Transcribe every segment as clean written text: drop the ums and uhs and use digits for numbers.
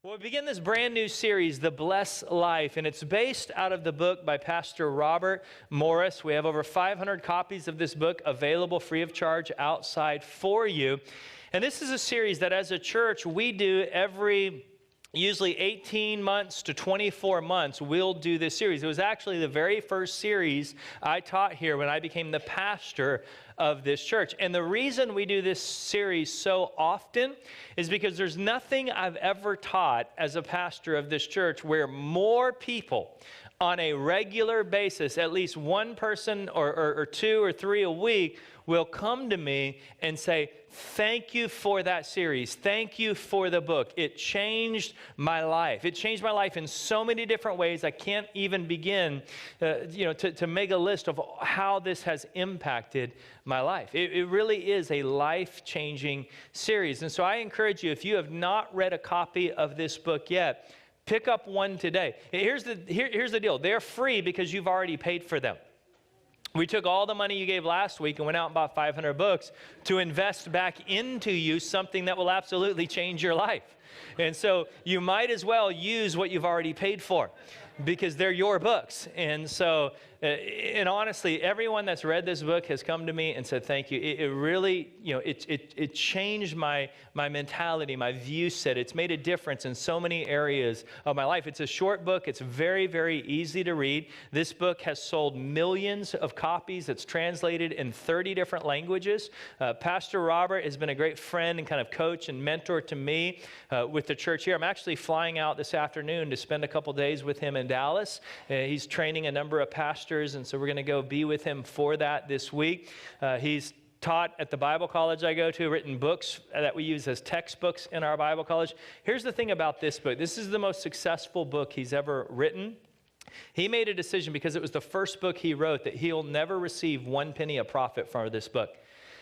Well, we begin this brand new series, The Blessed Life, and it's based out of the book by Pastor Robert Morris. We have over 500 copies of this book available free of charge outside for you. And this is a series that as a church we do every usually 18 months to 24 months, we'll do this series. It was actually the very first series I taught here when I became the pastor of this church. And the reason we do this series so often is because there's nothing I've ever taught as a pastor of this church where more people on a regular basis, at least one person or two or three a week, will come to me and say, thank you for that series. Thank you for the book. It changed my life. It changed my life in so many different ways. I can't even begin to make a list of how this has impacted my life. It really is a life-changing series. And so I encourage you, if you have not read a copy of this book yet, pick up one today. Here's the deal. They're free because you've already paid for them. We took all the money you gave last week and went out and bought 500 books to invest back into you something that will absolutely change your life. And so you might as well use what you've already paid for because they're your books. And so, and honestly, everyone that's read this book has come to me and said, thank you. It really, it changed my mentality, my view set. It's made a difference in so many areas of my life. It's a short book. It's very, very easy to read. This book has sold millions of copies. It's translated in 30 different languages. Pastor Robert has been a great friend and kind of coach and mentor to me with the church here. I'm actually flying out this afternoon to spend a couple days with him in Dallas. He's training a number of pastors, and so we're going to go be with him for that this week. He's taught at the Bible college I go to, written books that we use as textbooks in our Bible college. Here's the thing about this book. This is the most successful book he's ever written. He made a decision because it was the first book he wrote that he'll never receive one penny of profit for this book.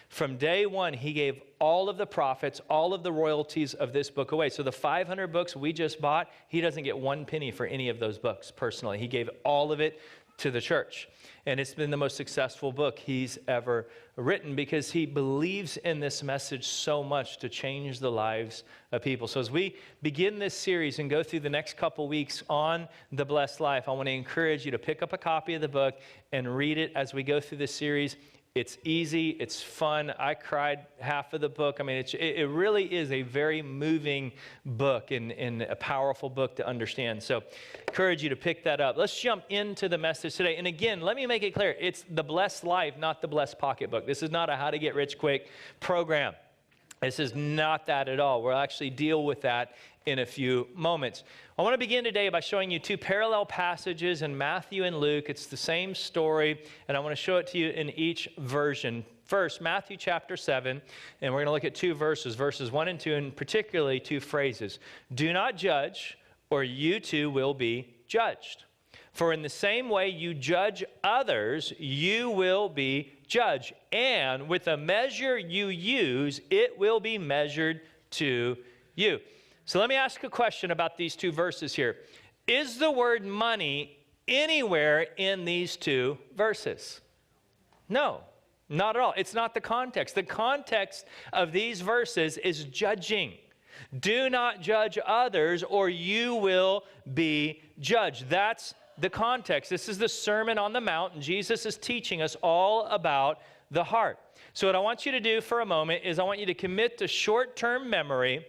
From day one, he gave all of the profits, all of the royalties of this book away. So the 500 books we just bought, he doesn't get one penny for any of those books personally. He gave all of it to the church. And it's been the most successful book he's ever written because he believes in this message so much to change the lives of people. So as we begin this series and go through the next couple weeks on The Blessed Life, I want to encourage you to pick up a copy of the book and read it as we go through this series. It's easy. It's fun. I cried half of the book. I mean, it really is a very moving book and a powerful book to understand. So encourage you to pick that up. Let's jump into the message today. And again, let me make it clear. It's The Blessed Life, not The Blessed Pocketbook. This is not a how to get rich quick program. This is not that at all. We'll actually deal with that in a few moments. I want to begin today by showing you two parallel passages in Matthew and Luke. It's the same story, and I want to show it to you in each version. First, Matthew chapter 7, and we're going to look at two verses, verses 1 and 2, and particularly two phrases. Do not judge, or you too will be judged. For in the same way you judge others, you will be judged. And with the measure you use, it will be measured to you. So let me ask a question about these two verses here. Is the word money anywhere in these two verses? No, not at all. It's not the context. The context of these verses is judging. Do not judge others, or you will be judged. That's the context. This is the Sermon on the Mount, and Jesus is teaching us all about the heart. So what I want you to do for a moment is I want you to commit to short-term memory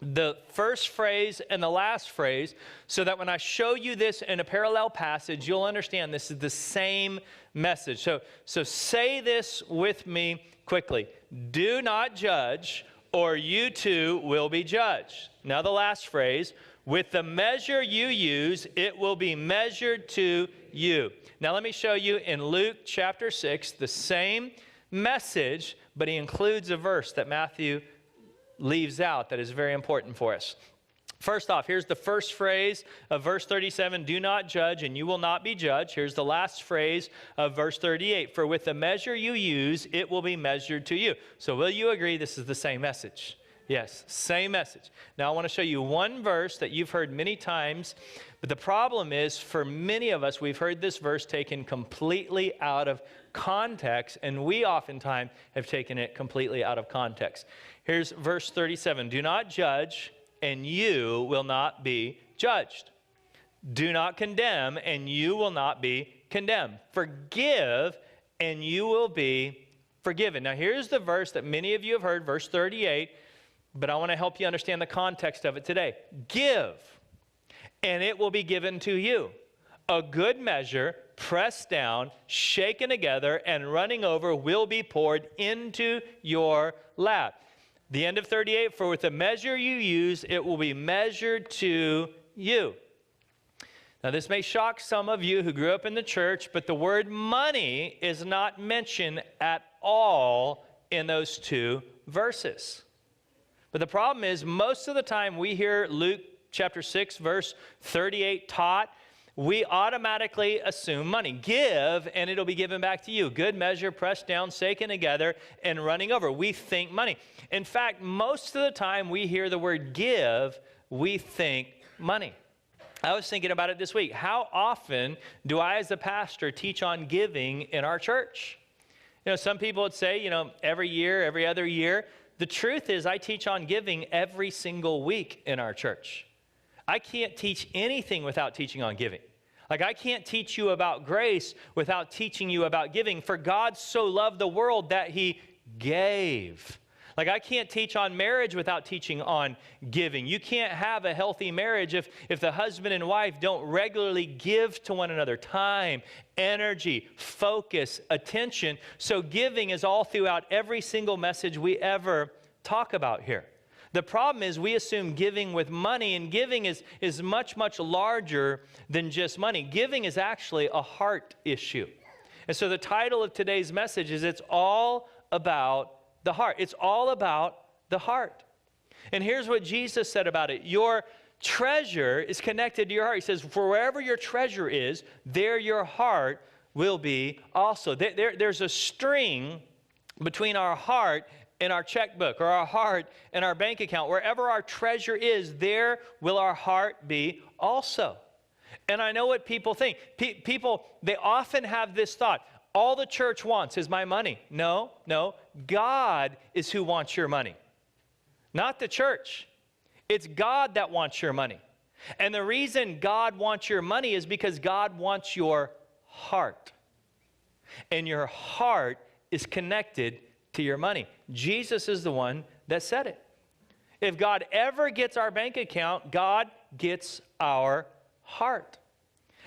the first phrase and the last phrase so that when I show you this in a parallel passage, you'll understand this is the same message. So say this with me quickly. Do not judge, or you too will be judged. Now the last phrase. With the measure you use, it will be measured to you. Now let me show you in Luke chapter 6, the same message, but he includes a verse that Matthew leaves out that is very important for us. First off, here's the first phrase of verse 37, do not judge and you will not be judged. Here's the last phrase of verse 38, for with the measure you use, it will be measured to you. So will you agree this is the same message? Yes, same message. Now I want to show you one verse that you've heard many times, but the problem is for many of us, we've heard this verse taken completely out of context, and we oftentimes have taken it completely out of context. Here's verse 37. Do not judge and you will not be judged. Do not condemn, and you will not be condemned. Forgive, and you will be forgiven. Now, here's the verse that many of you have heard, verse 38, but I want to help you understand the context of it today. Give, and it will be given to you. A good measure, pressed down, shaken together, and running over will be poured into your lap. The end of 38, for with the measure you use, it will be measured to you. Now, this may shock some of you who grew up in the church, but the word money is not mentioned at all in those two verses. But the problem is, most of the time we hear Luke chapter 6, verse 38 taught, we automatically assume money. Give, and it'll be given back to you. Good measure, pressed down, shaken together, and running over. We think money. In fact, most of the time we hear the word give, we think money. I was thinking about it this week. How often do I, as a pastor, teach on giving in our church? You know, some people would say, every year, every other year. The truth is, I teach on giving every single week in our church. I can't teach anything without teaching on giving. Like, I can't teach you about grace without teaching you about giving. For God so loved the world that he gave. Like, I can't teach on marriage without teaching on giving. You can't have a healthy marriage if the husband and wife don't regularly give to one another time, energy, focus, attention. So giving is all throughout every single message we ever talk about here. The problem is we assume giving with money, and giving is much, much larger than just money. Giving is actually a heart issue. And so the title of today's message is It's All About the Heart. It's all about the heart. And here's what Jesus said about it. Your treasure is connected to your heart. He says, for wherever your treasure is, there your heart will be also. There's a string between our heart and our checkbook, or our heart and our bank account. Wherever our treasure is, there will our heart be also. And I know what people think. People, they often have this thought, all the church wants is my money. No. God is who wants your money, not the church. It's God that wants your money. And the reason God wants your money is because God wants your heart. And your heart is connected to your money. Jesus is the one that said it. If God ever gets our bank account, God gets our heart.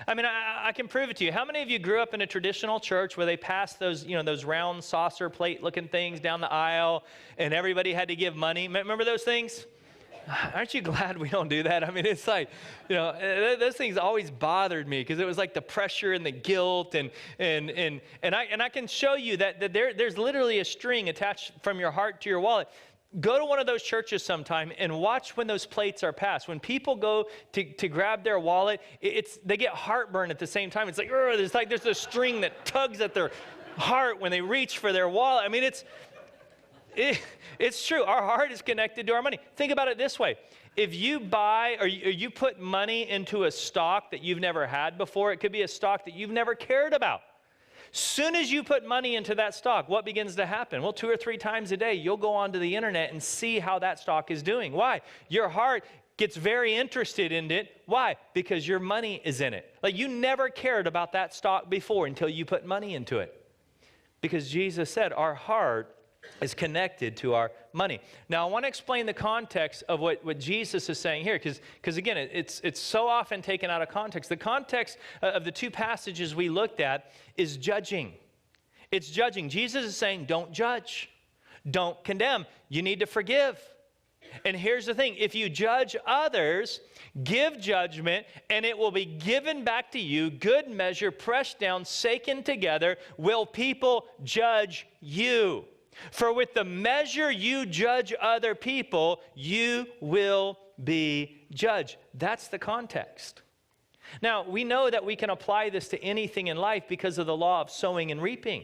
I mean, I can prove it to you. How many of you grew up in a traditional church where they passed those, those round saucer plate looking things down the aisle and everybody had to give money? Remember those things? Aren't you glad we don't do that? I mean, it's like, those things always bothered me because it was like the pressure and the guilt and I can show you that there's literally a string attached from your heart to your wallet. Go to one of those churches sometime and watch when those plates are passed. When people go to grab their wallet, they get heartburn at the same time. It's like, there's a string that tugs at their heart when they reach for their wallet. I mean, it's true. Our heart is connected to our money. Think about it this way. If you buy or you put money into a stock that you've never had before, it could be a stock that you've never cared about. Soon as you put money into that stock, what begins to happen? Well, 2 or 3 times a day, you'll go onto the internet and see how that stock is doing. Why? Your heart gets very interested in it. Why? Because your money is in it. Like, you never cared about that stock before until you put money into it. Because Jesus said our heart is connected to our money. Now, I want to explain the context of what Jesus is saying here, because again, it's so often taken out of context. The context of the 2 passages we looked at is judging. It's judging. Jesus is saying, don't judge. Don't condemn. You need to forgive. And here's the thing. If you judge others, give judgment, and it will be given back to you. Good measure, pressed down, shaken together, will people judge you. For with the measure you judge other people, you will be judged. That's the context. Now, we know that we can apply this to anything in life because of the law of sowing and reaping.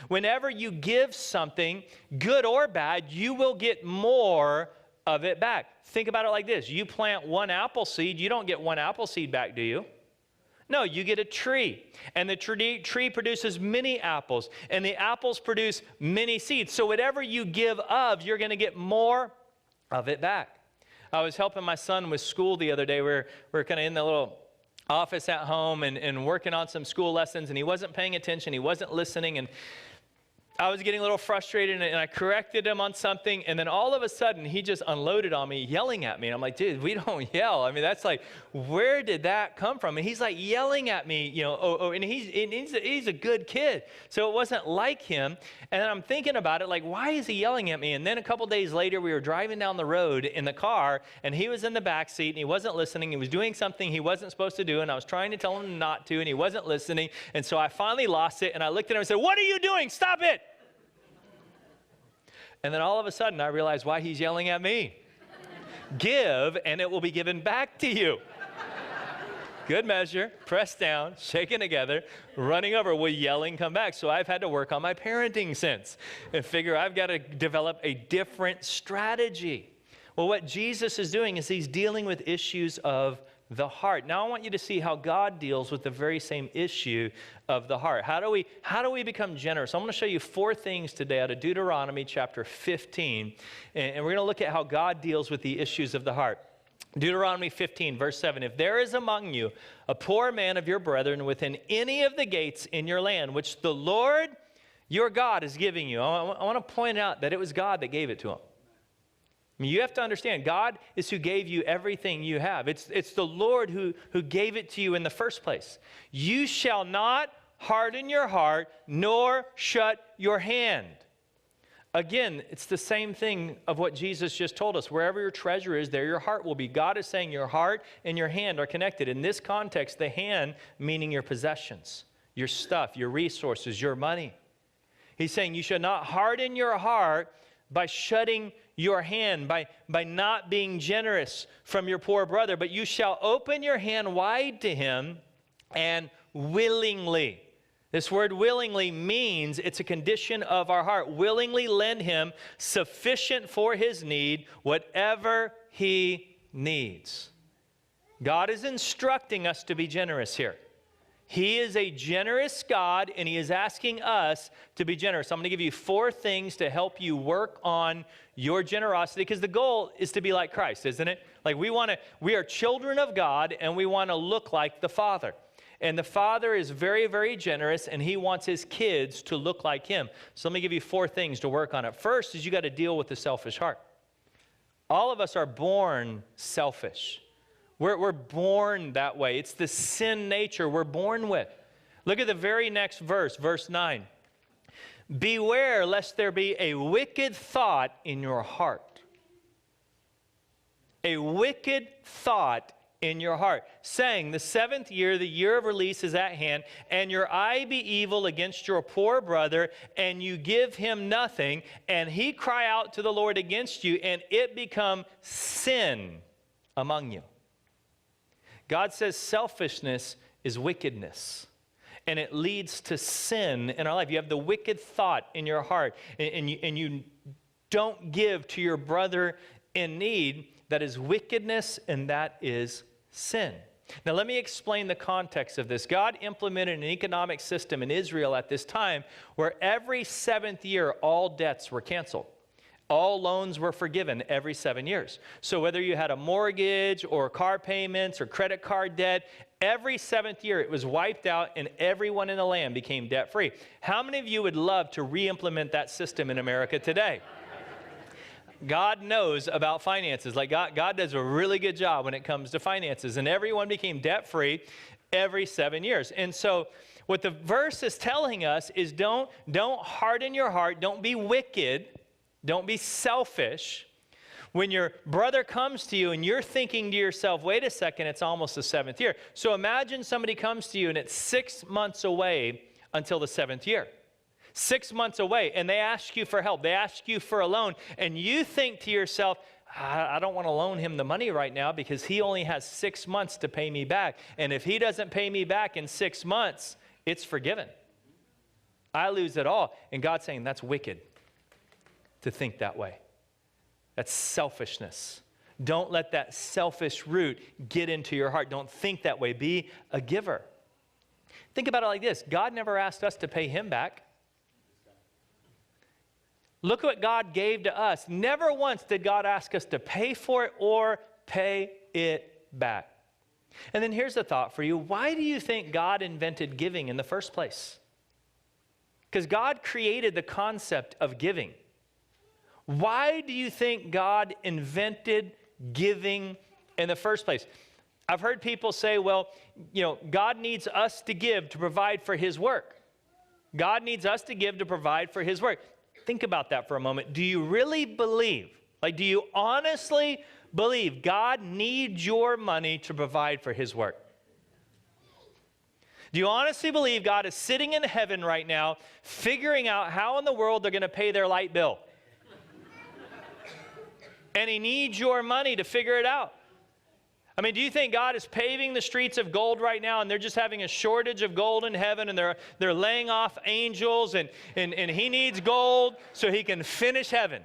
Whenever you give something, good or bad, you will get more of it back. Think about it like this. You plant 1 apple seed, you don't get 1 apple seed back, do you? No, you get a tree, and the tree produces many apples, and the apples produce many seeds. So whatever you give of, you're going to get more of it back. I was helping my son with school the other day. We're kind of in the little office at home and working on some school lessons, and he wasn't paying attention. He wasn't listening, and I was getting a little frustrated, and I corrected him on something, and then all of a sudden, he just unloaded on me, yelling at me. And I'm like, dude, we don't yell. I mean, that's like, where did that come from? And he's like yelling at me, you know, and he's a good kid. So it wasn't like him. And then I'm thinking about it, like, why is he yelling at me? And then a couple days later, we were driving down the road in the car, and he was in the back seat, and he wasn't listening. He was doing something he wasn't supposed to do, and I was trying to tell him not to, and he wasn't listening. And so I finally lost it, and I looked at him and said, what are you doing? Stop it. And then all of a sudden, I realized why he's yelling at me. Give, and it will be given back to you. Good measure, pressed down, shaken together, running over, will yelling come back. So I've had to work on my parenting sense and figure I've got to develop a different strategy. Well, what Jesus is doing is he's dealing with issues of the heart. Now I want you to see how God deals with the very same issue of the heart. How do we become generous? I'm going to show you 4 things today out of Deuteronomy chapter 15, and we're going to look at how God deals with the issues of the heart. Deuteronomy 15, verse 7, if there is among you a poor man of your brethren within any of the gates in your land, which the Lord your God is giving you. I want to point out that it was God that gave it to him. I mean, you have to understand, God is who gave you everything you have. It's the Lord who gave it to you in the first place. You shall not harden your heart, nor shut your hand. Again, it's the same thing of what Jesus just told us. Wherever your treasure is, there your heart will be. God is saying your heart and your hand are connected. In this context, the hand meaning your possessions, your stuff, your resources, your money. He's saying you should not harden your heart by shutting your hand, by not being generous from your poor brother, but you shall open your hand wide to him and willingly. This word willingly means it's a condition of our heart. Willingly lend him sufficient for his need, whatever he needs. God is instructing us to be generous here. He is a generous God, and he is asking us to be generous. I'm going to give you 4 things to help you work on your generosity, because the goal is to be like Christ, isn't it? Like we are children of God, and we want to look like the Father. And the Father is very, very generous, and he wants his kids to look like him. So let me give you 4 things to work on it. First is you got to deal with the selfish heart. All of us are born selfish. We're born that way. It's the sin nature we're born with. Look at the very next verse, verse 9. Beware lest there be a wicked thought in your heart. A wicked thought in your heart, saying, the 7th year, the year of release is at hand, and your eye be evil against your poor brother, and you give him nothing, and he cry out to the Lord against you, and it become sin among you. God says selfishness is wickedness, and it leads to sin in our life. You have the wicked thought in your heart, and you don't give to your brother in need. That is wickedness, and that is sin. Now, let me explain the context of this. God implemented an economic system in Israel at this time where every 7th year, all debts were canceled. All loans were forgiven every 7 years. So whether you had a mortgage or car payments or credit card debt, every 7th year it was wiped out and everyone in the land became debt-free. How many of you would love to re-implement that system in America today? God knows about finances. Like God does a really good job when it comes to finances. And everyone became debt-free every 7 years. And so what the verse is telling us is don't harden your heart. Don't be wicked. Don't be selfish. When your brother comes to you and you're thinking to yourself, wait a second, it's almost the 7th year. So imagine somebody comes to you and it's 6 months away until the 7th year. 6 months away, and they ask you for help. They ask you for a loan, and you think to yourself, I don't want to loan him the money right now because he only has 6 months to pay me back. And if he doesn't pay me back in 6 months, it's forgiven. I lose it all. And God's saying that's wicked to think that way. That's selfishness. Don't let that selfish root get into your heart. Don't think that way. Be a giver. Think about it like this. God never asked us to pay him back. Look what God gave to us. Never once did God ask us to pay for it or pay it back. And then here's a thought for you. Why do you think God invented giving in the first place? Because God created the concept of giving. Why do you think God invented giving in the first place? I've heard people say, well, God needs us to give to provide for his work. God needs us to give to provide for his work. Think about that for a moment. Do you really believe, do you honestly believe God needs your money to provide for his work? Do you honestly believe God is sitting in heaven right now figuring out how in the world they're going to pay their light bill? And he needs your money to figure it out. I mean, do you think God is paving the streets of gold right now and they're just having a shortage of gold in heaven and they're laying off angels and he needs gold so he can finish heaven?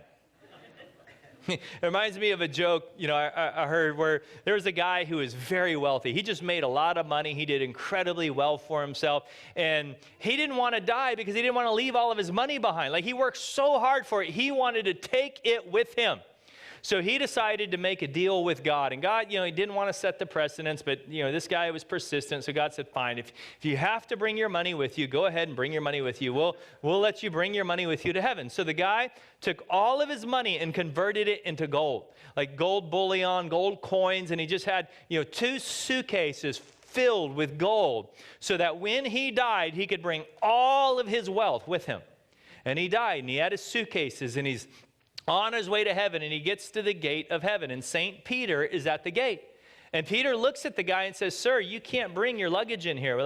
It reminds me of a joke, I heard where there was a guy who was very wealthy. He just made a lot of money. He did incredibly well for himself. And he didn't want to die because he didn't want to leave all of his money behind. He worked so hard for it. He wanted to take it with him. So he decided to make a deal with God. And God, he didn't want to set the precedence, but, this guy was persistent. So God said, fine, if you have to bring your money with you, go ahead and bring your money with you. We'll let you bring your money with you to heaven. So the guy took all of his money and converted it into gold, like gold bullion, gold coins. And he just had, 2 suitcases filled with gold so that when he died, he could bring all of his wealth with him. And he died and he had his suitcases and he's on his way to heaven, and he gets to the gate of heaven, and St. Peter is at the gate. And Peter looks at the guy and says, sir, you can't bring your luggage in here.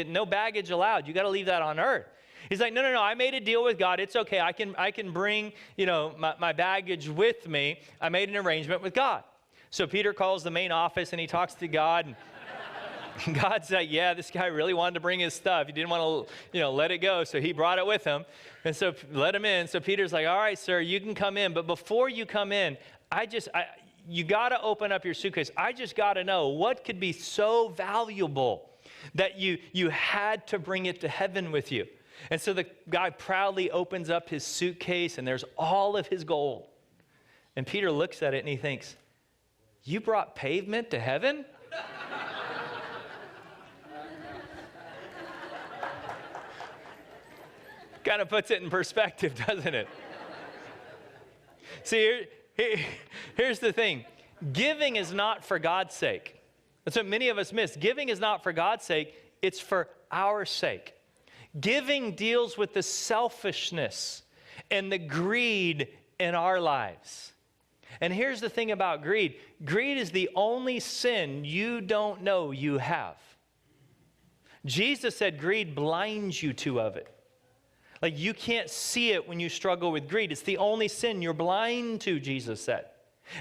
No baggage allowed. You got to leave that on earth. He's like, no, I made a deal with God. It's okay. I can bring, my baggage with me. I made an arrangement with God. So Peter calls the main office, and he talks to God, and God's like, yeah, this guy really wanted to bring his stuff. He didn't want to, let it go. So he brought it with him. And so let him in. So Peter's like, all right, sir, you can come in. But before you come in, you got to open up your suitcase. I just got to know what could be so valuable that you had to bring it to heaven with you. And so the guy proudly opens up his suitcase, and there's all of his gold. And Peter looks at it, and he thinks, you brought pavement to heaven? Kind of puts it in perspective, doesn't it? See, here's the thing. Giving is not for God's sake. That's what many of us miss. Giving is not for God's sake. It's for our sake. Giving deals with the selfishness and the greed in our lives. And here's the thing about greed. Greed is the only sin you don't know you have. Jesus said greed blinds you to of it. You can't see it when you struggle with greed. It's the only sin you're blind to, Jesus said.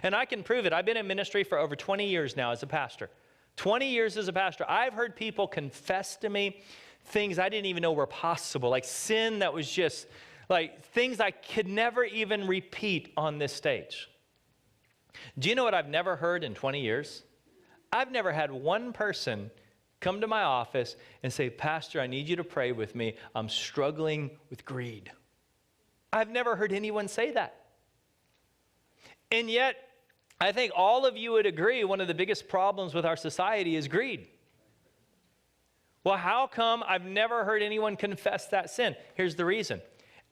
And I can prove it. I've been in ministry for over 20 years now as a pastor. 20 years as a pastor. I've heard people confess to me things I didn't even know were possible, like sin that was just things I could never even repeat on this stage. Do you know what I've never heard in 20 years? I've never had one person come to my office and say, Pastor, I need you to pray with me. I'm struggling with greed. I've never heard anyone say that. And yet, I think all of you would agree one of the biggest problems with our society is greed. Well, how come I've never heard anyone confess that sin? Here's the reason.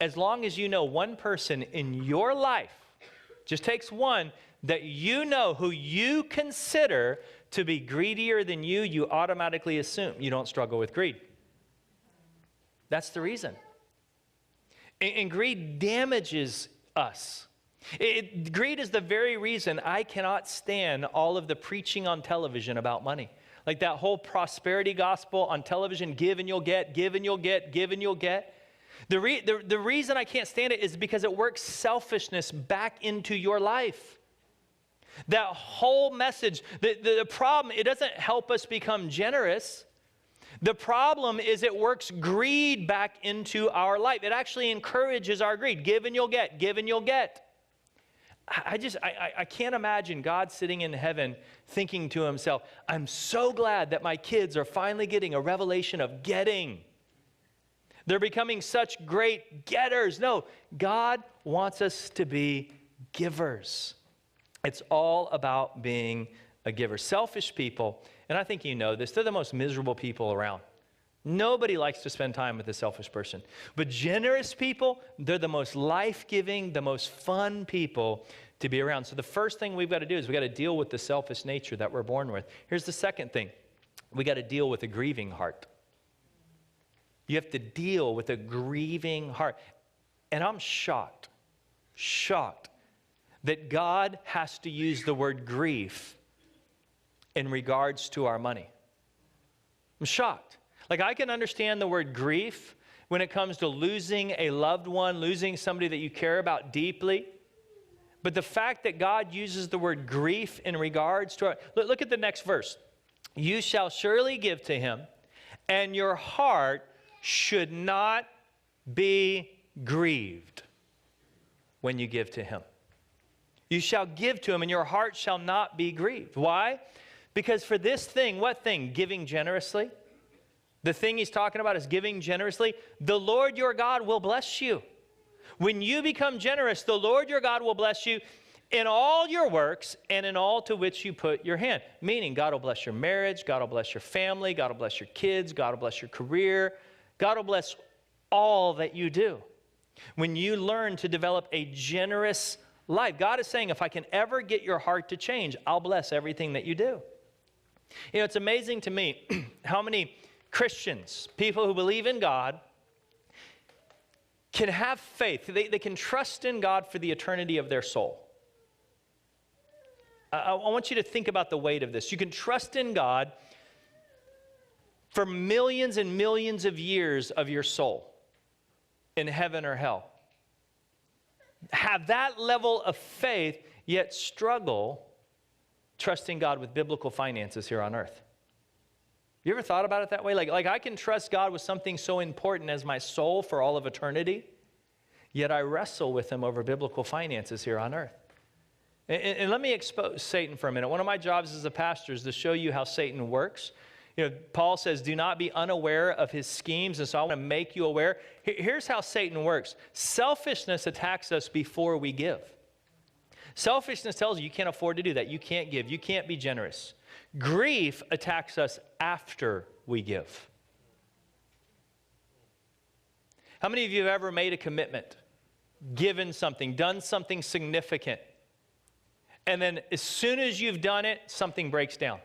As long as you know one person in your life, just takes one, that you know who you consider to be greedier than you automatically assume you don't struggle with greed. That's the reason. And greed damages us. Greed is the very reason I cannot stand all of the preaching on television about money. Like that whole prosperity gospel on television, give and you'll get, give and you'll get, give and you'll get. The reason I can't stand it is because it works selfishness back into your life. That whole message, the problem, it doesn't help us become generous. The problem is it works greed back into our life. It actually encourages our greed. Give and you'll get, give and you'll get. I can't imagine God sitting in heaven thinking to himself, I'm so glad that my kids are finally getting a revelation of getting. They're becoming such great getters. No, God wants us to be givers. It's all about being a giver. Selfish people, and I think you know this, they're the most miserable people around. Nobody likes to spend time with a selfish person. But generous people, they're the most life-giving, the most fun people to be around. So the first thing we've got to do is we've got to deal with the selfish nature that we're born with. Here's the second thing. We got to deal with a grieving heart. You have to deal with a grieving heart. And I'm shocked that God has to use the word grief in regards to our money. I'm shocked. Like, I can understand the word grief when it comes to losing a loved one, losing somebody that you care about deeply. But the fact that God uses the word grief in regards to our, look at the next verse. You shall surely give to him, and your heart should not be grieved when you give to him. You shall give to him, and your heart shall not be grieved. Why? Because for this thing, what thing? Giving generously. The thing he's talking about is giving generously. The Lord your God will bless you. When you become generous, the Lord your God will bless you in all your works and in all to which you put your hand. Meaning, God will bless your marriage, God will bless your family, God will bless your kids, God will bless your career. God will bless all that you do. When you learn to develop a generous life, God is saying, if I can ever get your heart to change, I'll bless everything that you do. You know, it's amazing to me how many Christians, people who believe in God, can have faith. They can trust in God for the eternity of their soul. I want you to think about the weight of this. You can trust in God for millions and millions of years of your soul in heaven or hell. Have that level of faith, yet struggle trusting God with biblical finances here on earth. You ever thought about it that way? Like I can trust God with something so important as my soul for all of eternity, yet I wrestle with him over biblical finances here on earth. And let me expose Satan for a minute. One of my jobs as a pastor is to show you how Satan works. You know, Paul says, do not be unaware of his schemes, and so I want to make you aware. Here's how Satan works. Selfishness attacks us before we give. Selfishness tells you can't afford to do that. You can't give. You can't be generous. Grief attacks us after we give. How many of you have ever made a commitment, given something, done something significant, and then as soon as you've done it, something breaks down?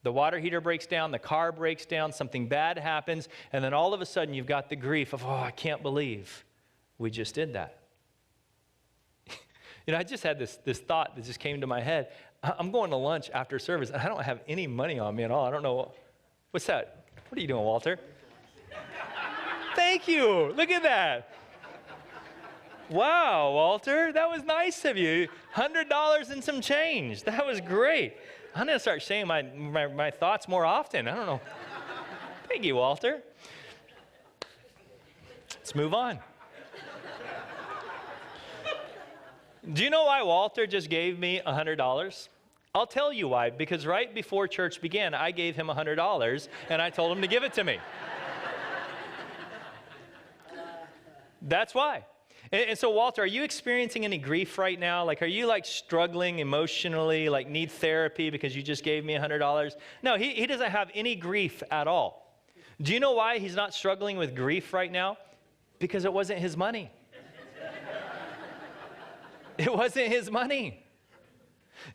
The water heater breaks down, the car breaks down, something bad happens, and then all of a sudden you've got the grief of, oh, I can't believe we just did that. You know, I just had this thought that just came to my head. I'm going to lunch after service, and I don't have any money on me at all. I don't know. What's that? What are you doing, Walter? Thank you. Look at that. Wow, Walter, that was nice of you. $100 and some change. That was great. I'm going to start saying my thoughts more often. I don't know. Thank you, Walter. Let's move on. Do you know why Walter just gave me $100? I'll tell you why. Because right before church began, I gave him $100, and I told him to give it to me. That's why. And so, Walter, are you experiencing any grief right now? Like, are you like struggling emotionally, like need therapy because you just gave me $100? No, he doesn't have any grief at all. Do you know why he's not struggling with grief right now? Because it wasn't his money. It wasn't his money.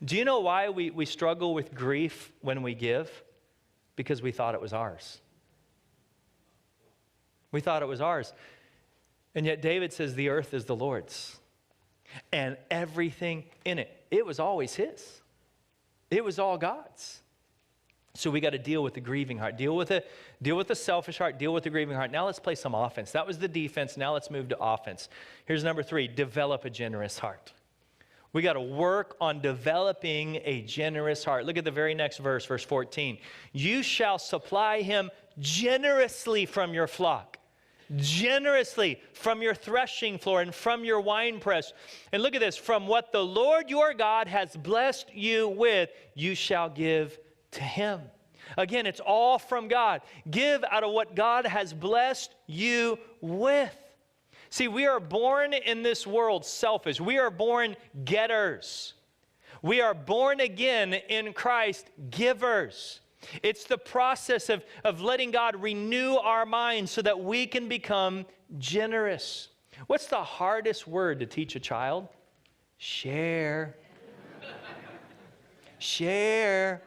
Do you know why we struggle with grief when we give? Because we thought it was ours. We thought it was ours. And yet David says the earth is the Lord's and everything in it. It was always his. It was all God's. So we got to deal with the grieving heart. Deal with the selfish heart. Deal with the grieving heart. Now let's play some offense. That was the defense. Now let's move to offense. Here's number 3. Develop a generous heart. We got to work on developing a generous heart. Look at the very next verse, verse 14. You shall supply him generously from your flock, generously from your threshing floor and from your winepress. And look at this. From what the Lord your God has blessed you with, you shall give to him. Again, it's all from God. Give out of what God has blessed you with. See, we are born in this world selfish. We are born getters. We are born again in Christ givers. It's the process of letting God renew our minds so that we can become generous. What's the hardest word to teach a child? Share. Share.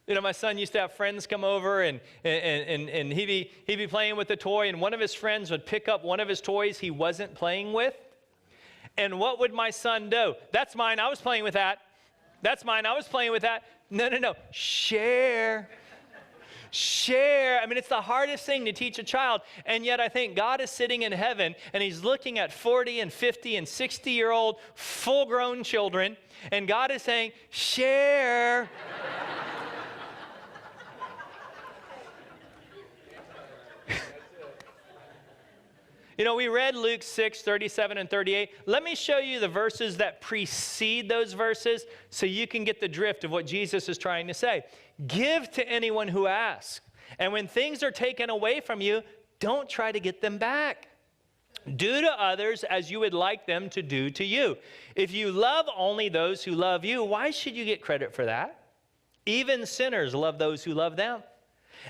You know, my son used to have friends come over and he'd be playing with a toy, and one of his friends would pick up one of his toys he wasn't playing with. And what would my son do? That's mine. I was playing with that. That's mine. I was playing with that. No. Share. Share. I mean, it's the hardest thing to teach a child. And yet I think God is sitting in heaven and he's looking at 40 and 50 and 60-year-old full-grown children. And God is saying, share. You know, we read Luke 6, 37 and 38. Let me show you the verses that precede those verses so you can get the drift of what Jesus is trying to say. Give to anyone who asks. And when things are taken away from you, don't try to get them back. Do to others as you would like them to do to you. If you love only those who love you, why should you get credit for that? Even sinners love those who love them.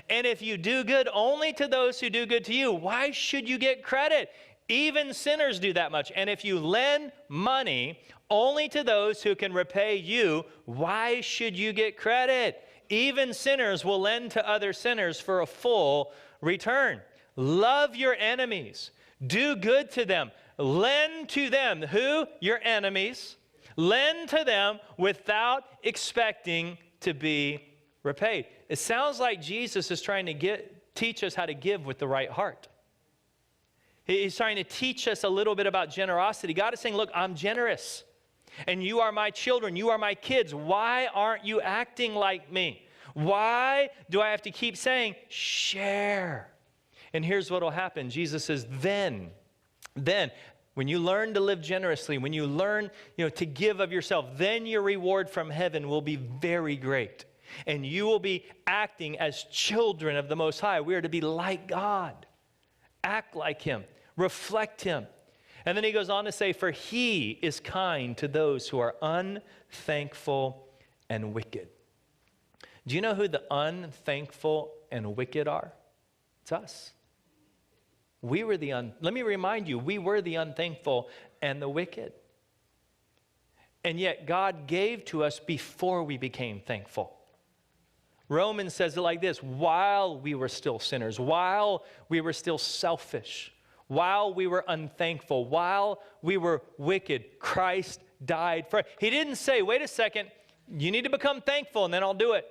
And if you do good only to those who do good to you, why should you get credit? Even sinners do that much. And if you lend money only to those who can repay you, why should you get credit? Even sinners will lend to other sinners for a full return. Love your enemies. Do good to them. Lend to them. Who? Your enemies. Lend to them without expecting to be repaid. It sounds like Jesus is trying to teach us how to give with the right heart. He's trying to teach us a little bit about generosity. God is saying, look, I'm generous. And you are my children. You are my kids. Why aren't you acting like me? Why do I have to keep saying, share? And here's what will happen. Jesus says, then, when you learn to live generously, when you learn, to give of yourself, then your reward from heaven will be very great. And you will be acting as children of the Most High. We are to be like God. Act like Him. Reflect Him. And then he goes on to say, for He is kind to those who are unthankful and wicked. Do you know who the unthankful and wicked are? It's us. Let me remind you, we were the unthankful and the wicked. And yet God gave to us before we became thankful. Romans says it like this: while we were still sinners, while we were still selfish, while we were unthankful, while we were wicked, Christ died for us. He didn't say, wait a second, you need to become thankful and then I'll do it.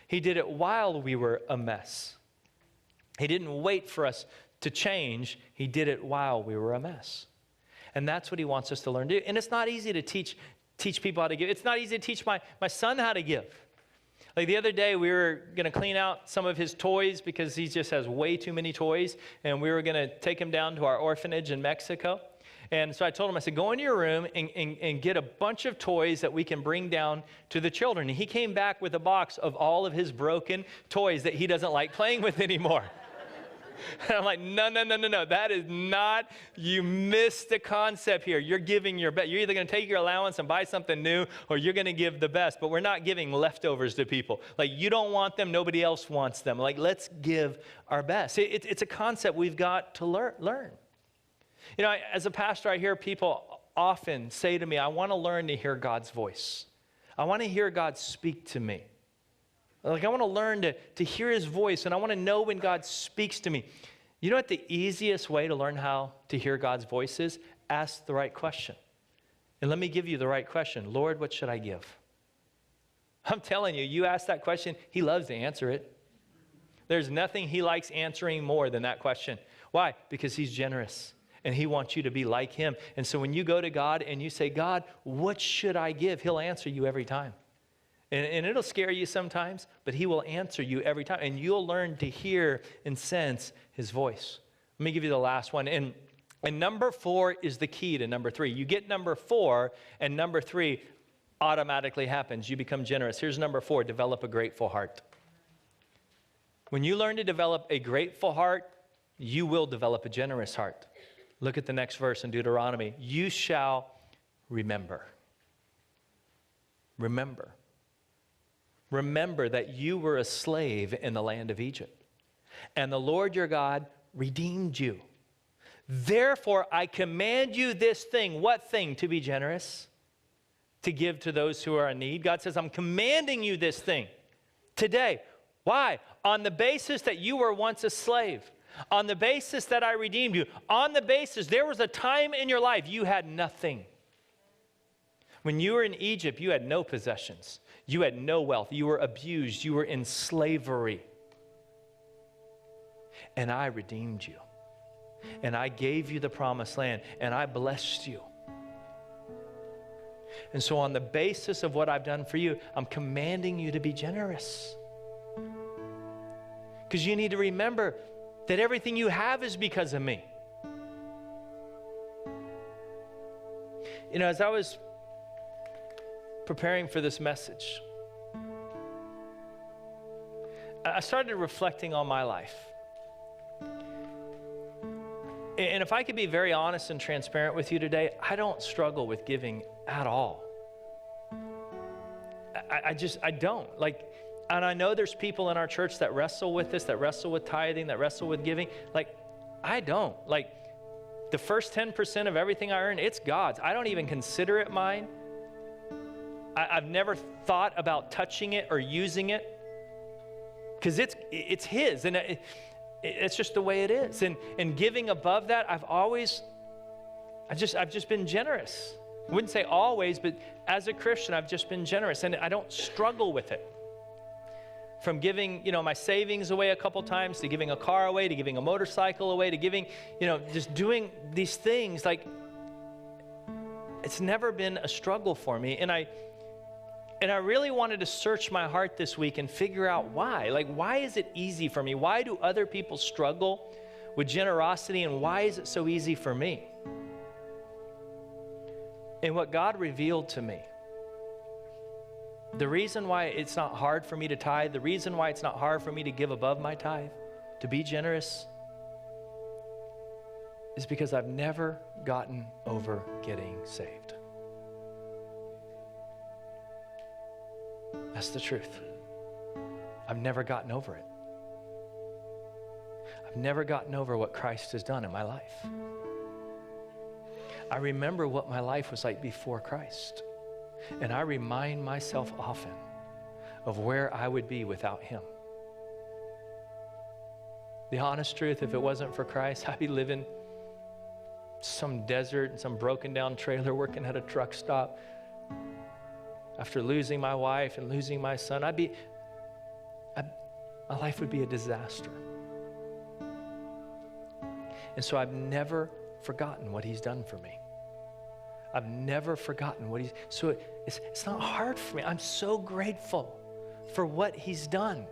He did it while we were a mess. He didn't wait for us to change. He did it while we were a mess. And that's what he wants us to learn to do. And it's not easy to teach people how to give. It's not easy to teach my son how to give. Like the other day, we were going to clean out some of his toys because he just has way too many toys. And we were going to take him down to our orphanage in Mexico. And so I told him, I said, go into your room and get a bunch of toys that we can bring down to the children. And he came back with a box of all of his broken toys that he doesn't like playing with anymore. And I'm like, no. That is not, you missed the concept here. You're giving your best. You're either going to take your allowance and buy something new, or you're going to give the best. But we're not giving leftovers to people. Like, you don't want them, nobody else wants them. Like, let's give our best. It's a concept we've got to learn. You know, as a pastor, I hear people often say to me, I want to learn to hear God's voice. I want to hear God speak to me. Like, I want to learn to hear his voice, and I want to know when God speaks to me. You know what the easiest way to learn how to hear God's voice is? Ask the right question. And let me give you the right question. Lord, what should I give? I'm telling you, you ask that question, he loves to answer it. There's nothing he likes answering more than that question. Why? Because he's generous, and he wants you to be like him. And so when you go to God and you say, God, what should I give? He'll answer you every time. And it'll scare you sometimes, but he will answer you every time. And you'll learn to hear and sense his voice. Let me give you the last one. And number 4 is the key to number 3. You get number 4 and number 3 automatically happens. You become generous. Here's number 4, develop a grateful heart. When you learn to develop a grateful heart, you will develop a generous heart. Look at the next verse in Deuteronomy. You shall remember. Remember. Remember that you were a slave in the land of Egypt, and the Lord your God redeemed you. Therefore, I command you this thing. What thing? To be generous, to give to those who are in need. God says, I'm commanding you this thing today. Why? On the basis that you were once a slave, on the basis that I redeemed you, on the basis there was a time in your life you had nothing. When you were in Egypt, you had no possessions. You had no wealth. You were abused. You were in slavery. And I redeemed you. And I gave you the promised land. And I blessed you. And so on the basis of what I've done for you, I'm commanding you to be generous. Because you need to remember that everything you have is because of me. You know, as I was preparing for this message, I started reflecting on my life. And if I could be very honest and transparent with you today, I don't struggle with giving at all. I don't. And I know there's people in our church that wrestle with this, that wrestle with tithing, that wrestle with giving. I don't. The first 10% of everything I earn, it's God's. I don't even consider it mine. I've never thought about touching it or using it because it's His, and it's just the way it is. And giving above that, I've just been generous. I wouldn't say always, but as a Christian, I've just been generous, and I don't struggle with it. From giving, my savings away a couple times, to giving a car away, to giving a motorcycle away, to giving, just doing these things, it's never been a struggle for me. And I really wanted to search my heart this week and figure out why. Why is it easy for me? Why do other people struggle with generosity, and why is it so easy for me? And what God revealed to me, the reason why it's not hard for me to tithe, the reason why it's not hard for me to give above my tithe, to be generous, is because I've never gotten over getting saved. That's the truth. I've never gotten over it. I've never gotten over what Christ has done in my life. I remember what my life was like before Christ. And I remind myself often of where I would be without Him. The honest truth, if it wasn't for Christ, I'd be living some desert, in some broken down trailer, working at a truck stop. After losing my wife and losing my son, my life would be a disaster. And so I've never forgotten what He's done for me. I've never forgotten what so it's not hard for me. I'm so grateful for what He's done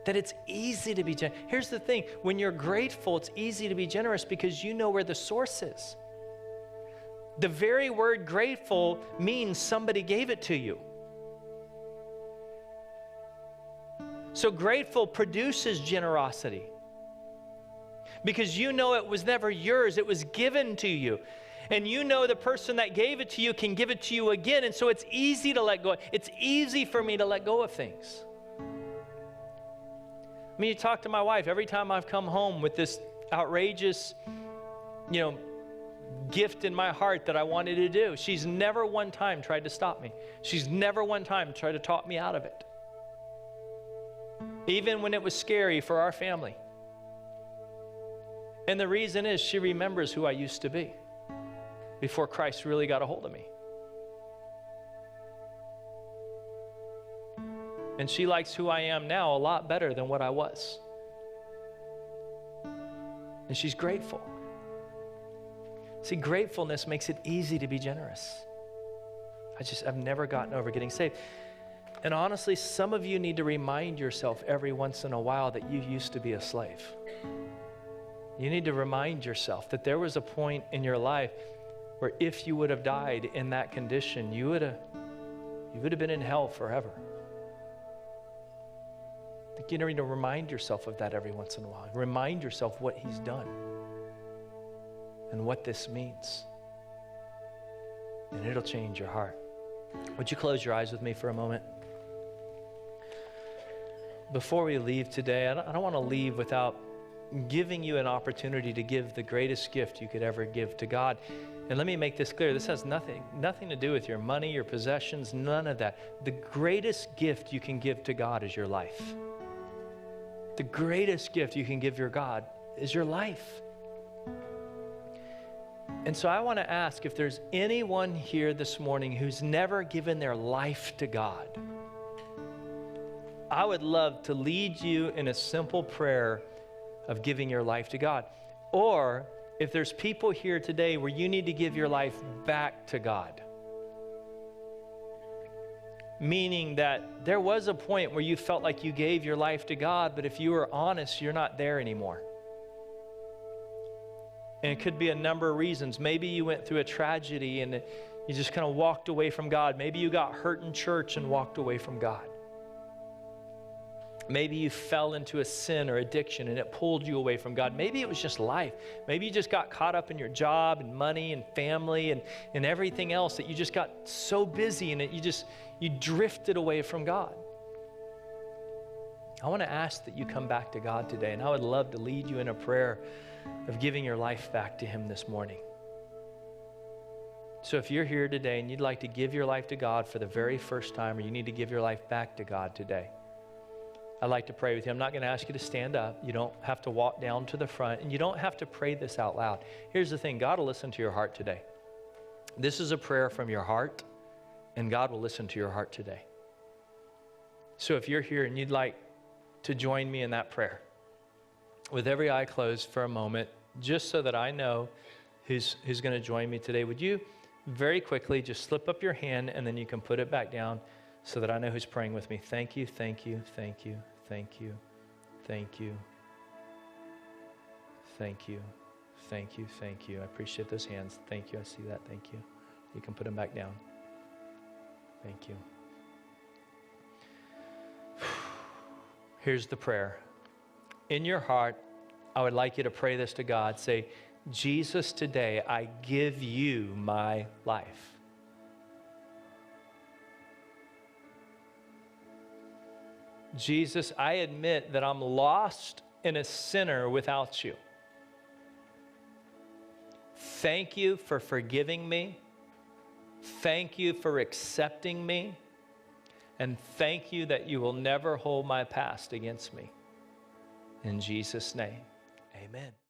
that it's easy to be generous. Here's the thing, when you're grateful, it's easy to be generous because you know where the source is. The very word grateful means somebody gave it to you. So grateful produces generosity because you know it was never yours, it was given to you. And you know the person that gave it to you can give it to you again, and so it's easy to let go. It's easy for me to let go of things. You talk to my wife, every time I've come home with this outrageous, gift in my heart that I wanted to do, she's never one time tried to stop me. She's never one time tried to talk me out of it. Even when it was scary for our family. And the reason is she remembers who I used to be before Christ really got a hold of me. And she likes who I am now a lot better than what I was. And she's grateful. See, gratefulness makes it easy to be generous. I've never gotten over getting saved. And honestly, some of you need to remind yourself every once in a while that you used to be a slave. You need to remind yourself that there was a point in your life where if you would have died in that condition, you would have you would have been in hell forever. I think you need to remind yourself of that every once in a while. Remind yourself what he's done and what this means. And it'll change your heart. Would you close your eyes with me for a moment? Before we leave today, I don't want to leave without giving you an opportunity to give the greatest gift you could ever give to God. And let me make this clear. This has nothing to do with your money, your possessions, none of that. The greatest gift you can give to God is your life. The greatest gift you can give your God is your life. And so I want to ask if there's anyone here this morning who's never given their life to God. I would love to lead you in a simple prayer of giving your life to God. Or if there's people here today where you need to give your life back to God, meaning that there was a point where you felt like you gave your life to God, but if you were honest, you're not there anymore. And it could be a number of reasons. Maybe you went through a tragedy and you just kind of walked away from God. Maybe you got hurt in church and walked away from God. Maybe you fell into a sin or addiction and it pulled you away from God. Maybe it was just life. Maybe you just got caught up in your job and money and family and everything else that you just got so busy and you drifted away from God. I want to ask that you come back to God today, and I would love to lead you in a prayer of giving your life back to him this morning. So if you're here today and you'd like to give your life to God for the very first time, or you need to give your life back to God today, I'd like to pray with you. I'm not going to ask you to stand up. You don't have to walk down to the front, and you don't have to pray this out loud. Here's the thing. God will listen to your heart today. This is a prayer from your heart, and God will listen to your heart today. So if you're here and you'd like to join me in that prayer, with every eye closed for a moment, just so that I know who's going to join me today, would you very quickly just slip up your hand, and then you can put it back down so that I know who's praying with me. Thank you, thank you, thank you, thank you, thank you, thank you, thank you, thank you. I appreciate those hands. Thank you, I see that, thank you. You can put them back down. Thank you. Here's the prayer. In your heart, I would like you to pray this to God. Say, Jesus, today I give you my life. Jesus, I admit that I'm lost and a sinner without you. Thank you for forgiving me. Thank you for accepting me. And thank you that you will never hold my past against me. In Jesus' name, amen.